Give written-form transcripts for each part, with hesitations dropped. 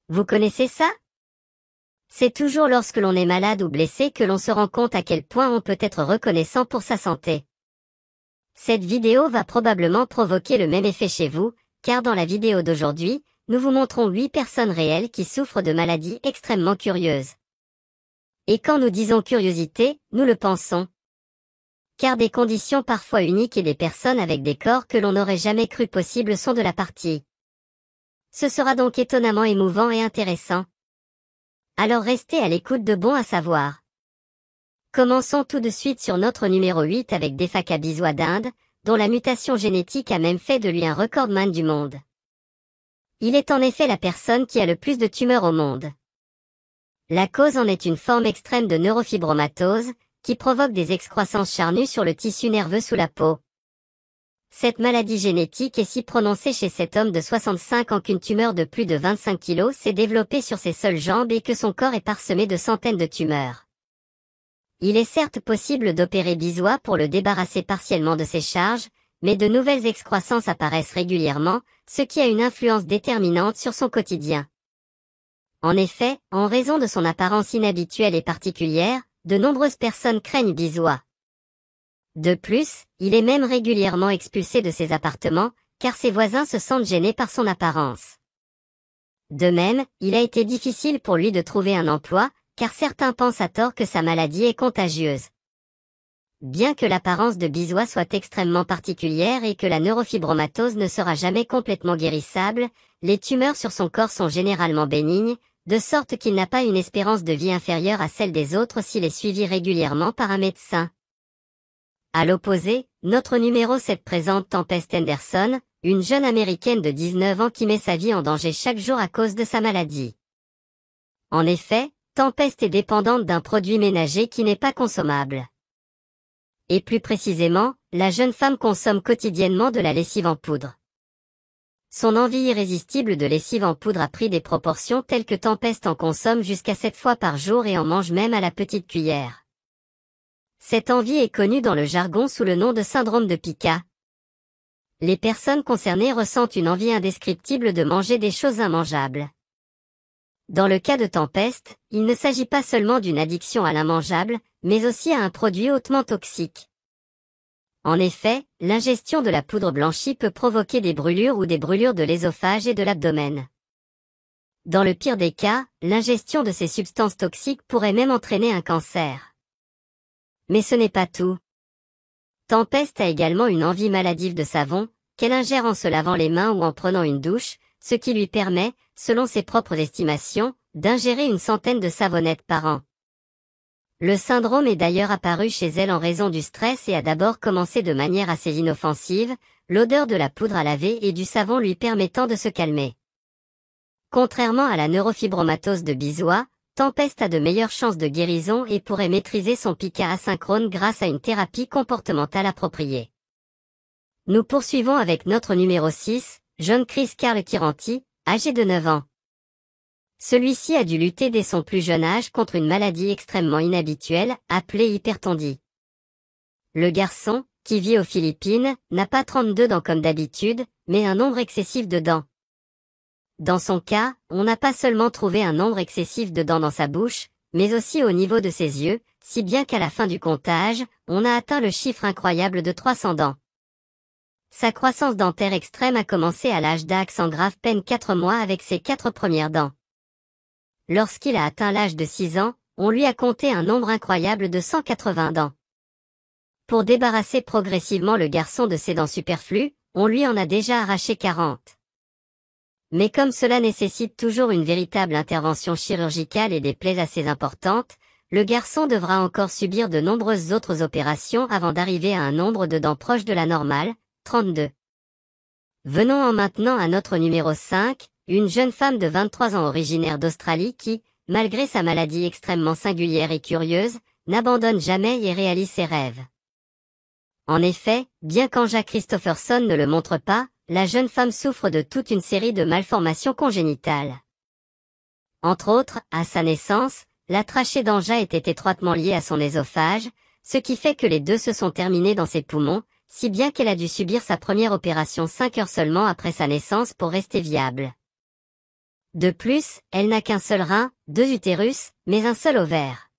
Vous connaissez ça? C'est toujours lorsque l'on est malade ou blessé que l'on se rend compte à quel point on peut être reconnaissant pour sa santé. Cette vidéo va probablement provoquer le même effet chez vous, car dans la vidéo d'aujourd'hui, nous vous montrons 8 personnes réelles qui souffrent de maladies extrêmement curieuses. Et quand nous disons curiosité, nous le pensons. Car des conditions parfois uniques et des personnes avec des corps que l'on n'aurait jamais cru possibles sont de la partie. Ce sera donc étonnamment émouvant et intéressant. Alors restez à l'écoute de Bon à savoir. Commençons tout de suite sur notre numéro 8 avec Defaka Biswa d'Inde, dont la mutation génétique a même fait de lui un recordman du monde. Il est en effet la personne qui a le plus de tumeurs au monde. La cause en est une forme extrême de neurofibromatose, qui provoque des excroissances charnues sur le tissu nerveux sous la peau. Cette maladie génétique est si prononcée chez cet homme de 65 ans qu'une tumeur de plus de 25 kg s'est développée sur ses seules jambes et que son corps est parsemé de centaines de tumeurs. Il est certes possible d'opérer Biswa pour le débarrasser partiellement de ses charges, mais de nouvelles excroissances apparaissent régulièrement, ce qui a une influence déterminante sur son quotidien. En effet, en raison de son apparence inhabituelle et particulière, de nombreuses personnes craignent Biswa. De plus, il est même régulièrement expulsé de ses appartements, car ses voisins se sentent gênés par son apparence. De même, il a été difficile pour lui de trouver un emploi, car certains pensent à tort que sa maladie est contagieuse. Bien que l'apparence de Biswa soit extrêmement particulière et que la neurofibromatose ne sera jamais complètement guérissable, les tumeurs sur son corps sont généralement bénignes, de sorte qu'il n'a pas une espérance de vie inférieure à celle des autres s'il est suivi régulièrement par un médecin. À l'opposé, notre numéro 7 présente Tempest Henderson, une jeune américaine de 19 ans qui met sa vie en danger chaque jour à cause de sa maladie. En effet, Tempest est dépendante d'un produit ménager qui n'est pas consommable. Et plus précisément, la jeune femme consomme quotidiennement de la lessive en poudre. Son envie irrésistible de lessive en poudre a pris des proportions telles que Tempest en consomme jusqu'à 7 fois par jour et en mange même à la petite cuillère. Cette envie est connue dans le jargon sous le nom de syndrome de Pica. Les personnes concernées ressentent une envie indescriptible de manger des choses immangeables. Dans le cas de Tempest, il ne s'agit pas seulement d'une addiction à l'immangeable, mais aussi à un produit hautement toxique. En effet, l'ingestion de la poudre blanchie peut provoquer des brûlures ou des brûlures de l'œsophage et de l'abdomen. Dans le pire des cas, l'ingestion de ces substances toxiques pourrait même entraîner un cancer. Mais ce n'est pas tout. Tempest a également une envie maladive de savon, qu'elle ingère en se lavant les mains ou en prenant une douche, ce qui lui permet, selon ses propres estimations, d'ingérer une centaine de savonnettes par an. Le syndrome est d'ailleurs apparu chez elle en raison du stress et a d'abord commencé de manière assez inoffensive, l'odeur de la poudre à laver et du savon lui permettant de se calmer. Contrairement à la neurofibromatose de Biswa, Tempest a de meilleures chances de guérison et pourrait maîtriser son pica asynchrone grâce à une thérapie comportementale appropriée. Nous poursuivons avec notre numéro 6, John Chris Carl Kiranti, âgé de 9 ans. Celui-ci a dû lutter dès son plus jeune âge contre une maladie extrêmement inhabituelle, appelée hypertondie. Le garçon, qui vit aux Philippines, n'a pas 32 dents comme d'habitude, mais un nombre excessif de dents. Dans son cas, on n'a pas seulement trouvé un nombre excessif de dents dans sa bouche, mais aussi au niveau de ses yeux, si bien qu'à la fin du comptage, on a atteint le chiffre incroyable de 300 dents. Sa croissance dentaire extrême a commencé à l'âge d'Ax en grave peine 4 mois avec ses 4 premières dents. Lorsqu'il a atteint l'âge de 6 ans, on lui a compté un nombre incroyable de 180 dents. Pour débarrasser progressivement le garçon de ses dents superflues, on lui en a déjà arraché 40. Mais comme cela nécessite toujours une véritable intervention chirurgicale et des plaies assez importantes, le garçon devra encore subir de nombreuses autres opérations avant d'arriver à un nombre de dents proche de la normale, 32. Venons maintenant à notre numéro 5, une jeune femme de 23 ans originaire d'Australie qui, malgré sa maladie extrêmement singulière et curieuse, n'abandonne jamais et réalise ses rêves. En effet, bien qu'Anja Christopherson ne le montre pas, la jeune femme souffre de toute une série de malformations congénitales. Entre autres, à sa naissance, la trachée d'Anja était étroitement liée à son œsophage, ce qui fait que les deux se sont terminés dans ses poumons, si bien qu'elle a dû subir sa première opération 5 heures seulement après sa naissance pour rester viable. De plus, elle n'a qu'un seul rein, 2 utérus, mais un seul ovaire.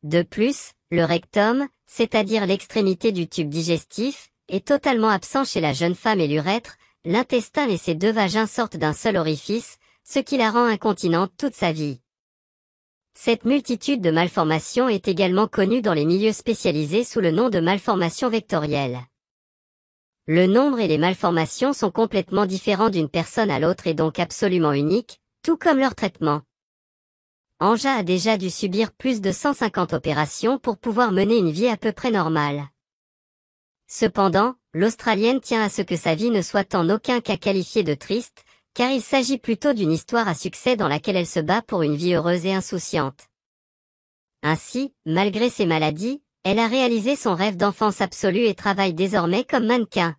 De plus, le rectum, c'est-à-dire l'extrémité du tube digestif, est totalement absent chez la jeune femme et l'urètre, l'intestin et ses 2 vagins sortent d'un seul orifice, ce qui la rend incontinente toute sa vie. Cette multitude de malformations est également connue dans les milieux spécialisés sous le nom de malformation vectorielle. Le nombre et les malformations sont complètement différents d'une personne à l'autre et donc absolument uniques, tout comme leur traitement. Anja a déjà dû subir plus de 150 opérations pour pouvoir mener une vie à peu près normale. Cependant, l'Australienne tient à ce que sa vie ne soit en aucun cas qualifiée de triste, car il s'agit plutôt d'une histoire à succès dans laquelle elle se bat pour une vie heureuse et insouciante. Ainsi, malgré ses maladies, elle a réalisé son rêve d'enfance absolue et travaille désormais comme mannequin.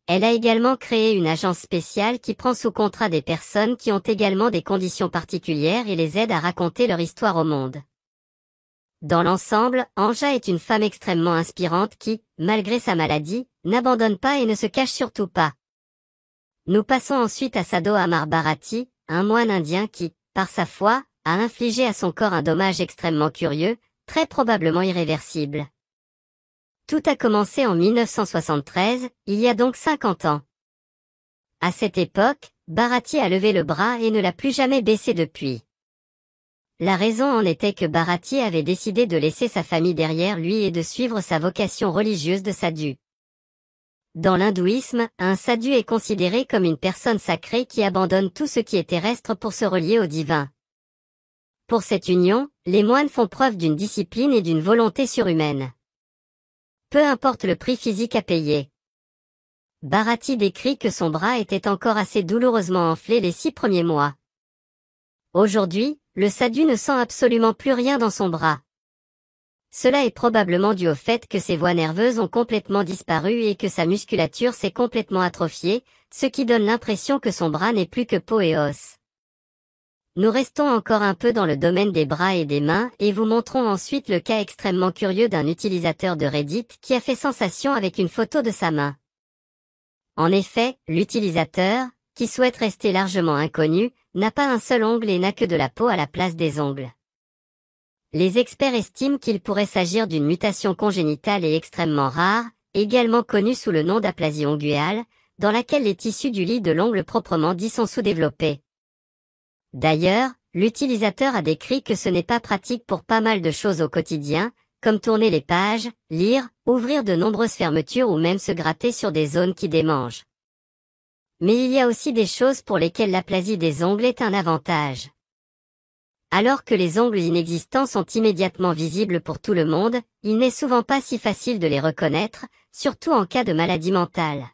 Elle a également créé une agence spéciale qui prend sous contrat des personnes qui ont également des conditions particulières et les aide à raconter leur histoire au monde. Dans l'ensemble, Anja est une femme extrêmement inspirante qui, malgré sa maladie, n'abandonne pas et ne se cache surtout pas. Nous passons ensuite à Sadhu Amar Bharati, un moine indien qui, par sa foi, a infligé à son corps un dommage extrêmement curieux, très probablement irréversible. Tout a commencé en 1973, il y a donc 50 ans. À cette époque, Bharati a levé le bras et ne l'a plus jamais baissé depuis. La raison en était que Bharati avait décidé de laisser sa famille derrière lui et de suivre sa vocation religieuse de sadhu. Dans l'hindouisme, un sadhu est considéré comme une personne sacrée qui abandonne tout ce qui est terrestre pour se relier au divin. Pour cette union, les moines font preuve d'une discipline et d'une volonté surhumaine. Peu importe le prix physique à payer. Bharati décrit que son bras était encore assez douloureusement enflé les 6 premiers mois. Aujourd'hui, le sadhu ne sent absolument plus rien dans son bras. Cela est probablement dû au fait que ses voies nerveuses ont complètement disparu et que sa musculature s'est complètement atrophiée, ce qui donne l'impression que son bras n'est plus que peau et os. Nous restons encore un peu dans le domaine des bras et des mains et vous montrons ensuite le cas extrêmement curieux d'un utilisateur de Reddit qui a fait sensation avec une photo de sa main. En effet, l'utilisateur, qui souhaite rester largement inconnu, n'a pas un seul ongle et n'a que de la peau à la place des ongles. Les experts estiment qu'il pourrait s'agir d'une mutation congénitale et extrêmement rare, également connue sous le nom d'aplasie onguéale, dans laquelle les tissus du lit de l'ongle proprement dit sont sous-développés. D'ailleurs, l'utilisateur a décrit que ce n'est pas pratique pour pas mal de choses au quotidien, comme tourner les pages, lire, ouvrir de nombreuses fermetures ou même se gratter sur des zones qui démangent. Mais il y a aussi des choses pour lesquelles l'aplasie des ongles est un avantage. Alors que les ongles inexistants sont immédiatement visibles pour tout le monde, il n'est souvent pas si facile de les reconnaître, surtout en cas de maladie mentale.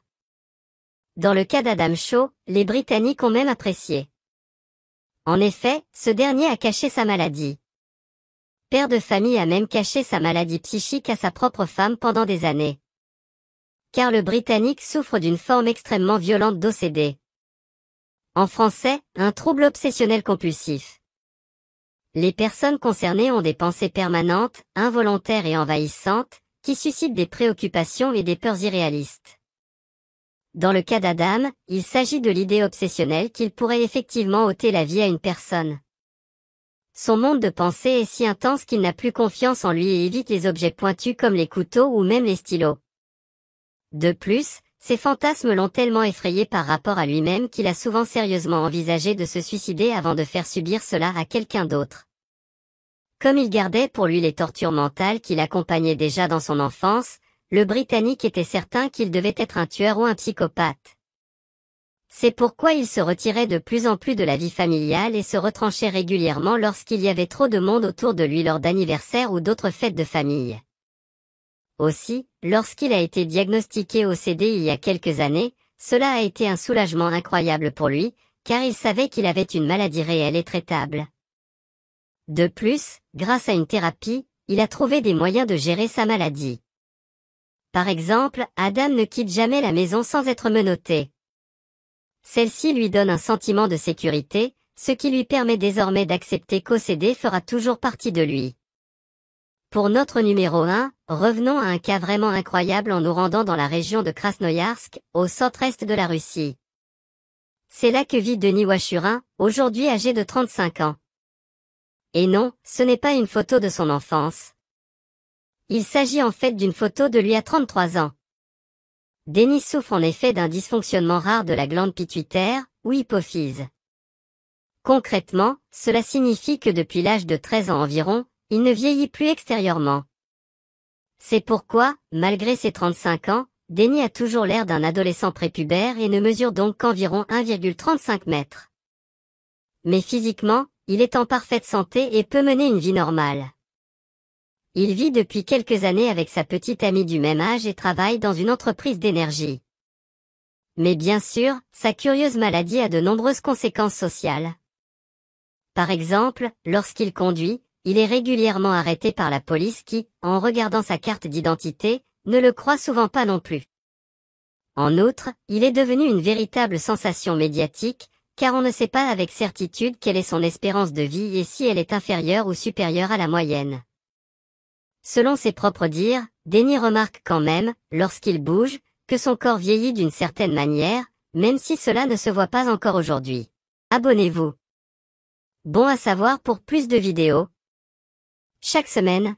Dans le cas d'Adam Shaw, les Britanniques ont même apprécié. En effet, ce dernier a caché sa maladie. Père de famille a même caché sa maladie psychique à sa propre femme pendant des années. Car le Britannique souffre d'une forme extrêmement violente d'OCD. En français, un trouble obsessionnel compulsif. Les personnes concernées ont des pensées permanentes, involontaires et envahissantes, qui suscitent des préoccupations et des peurs irréalistes. Dans le cas d'Adam, il s'agit de l'idée obsessionnelle qu'il pourrait effectivement ôter la vie à une personne. Son monde de pensée est si intense qu'il n'a plus confiance en lui et évite les objets pointus comme les couteaux ou même les stylos. De plus, ses fantasmes l'ont tellement effrayé par rapport à lui-même qu'il a souvent sérieusement envisagé de se suicider avant de faire subir cela à quelqu'un d'autre. Comme il gardait pour lui les tortures mentales qui l'accompagnaient déjà dans son enfance, le Britannique était certain qu'il devait être un tueur ou un psychopathe. C'est pourquoi il se retirait de plus en plus de la vie familiale et se retranchait régulièrement lorsqu'il y avait trop de monde autour de lui lors d'anniversaires ou d'autres fêtes de famille. Aussi, lorsqu'il a été diagnostiqué OCD il y a quelques années, cela a été un soulagement incroyable pour lui, car il savait qu'il avait une maladie réelle et traitable. De plus, grâce à une thérapie, il a trouvé des moyens de gérer sa maladie. Par exemple, Adam ne quitte jamais la maison sans être menotté. Celle-ci lui donne un sentiment de sécurité, ce qui lui permet désormais d'accepter qu'OCD fera toujours partie de lui. Pour notre numéro 1, revenons à un cas vraiment incroyable en nous rendant dans la région de Krasnoïarsk, au centre-est de la Russie. C'est là que vit Denis Wachurin, aujourd'hui âgé de 35 ans. Et non, ce n'est pas une photo de son enfance. Il s'agit en fait d'une photo de lui à 33 ans. Denis souffre en effet d'un dysfonctionnement rare de la glande pituitaire, ou hypophyse. Concrètement, cela signifie que depuis l'âge de 13 ans environ, il ne vieillit plus extérieurement. C'est pourquoi, malgré ses 35 ans, Denis a toujours l'air d'un adolescent prépubère et ne mesure donc qu'environ 1,35 m. Mais physiquement, il est en parfaite santé et peut mener une vie normale. Il vit depuis quelques années avec sa petite amie du même âge et travaille dans une entreprise d'énergie. Mais bien sûr, sa curieuse maladie a de nombreuses conséquences sociales. Par exemple, lorsqu'il conduit, il est régulièrement arrêté par la police qui, en regardant sa carte d'identité, ne le croit souvent pas non plus. En outre, il est devenu une véritable sensation médiatique, car on ne sait pas avec certitude quelle est son espérance de vie et si elle est inférieure ou supérieure à la moyenne. Selon ses propres dires, Denis remarque quand même, lorsqu'il bouge, que son corps vieillit d'une certaine manière, même si cela ne se voit pas encore aujourd'hui. Abonnez-vous. Bon à savoir pour plus de vidéos. Chaque semaine,